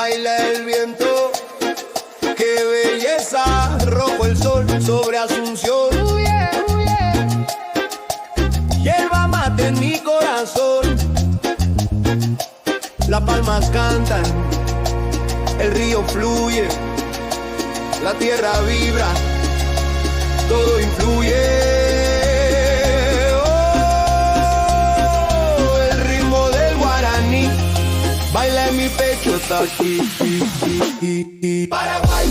baila el viento. Qué belleza, rojo el sol sobre Asunción. Hierba mate en mi corazón. Las palmas cantan, el río fluye, la tierra vibra, todo influye. Oh, el ritmo del guaraní baila en mi pecho, está aquí. Paraguay.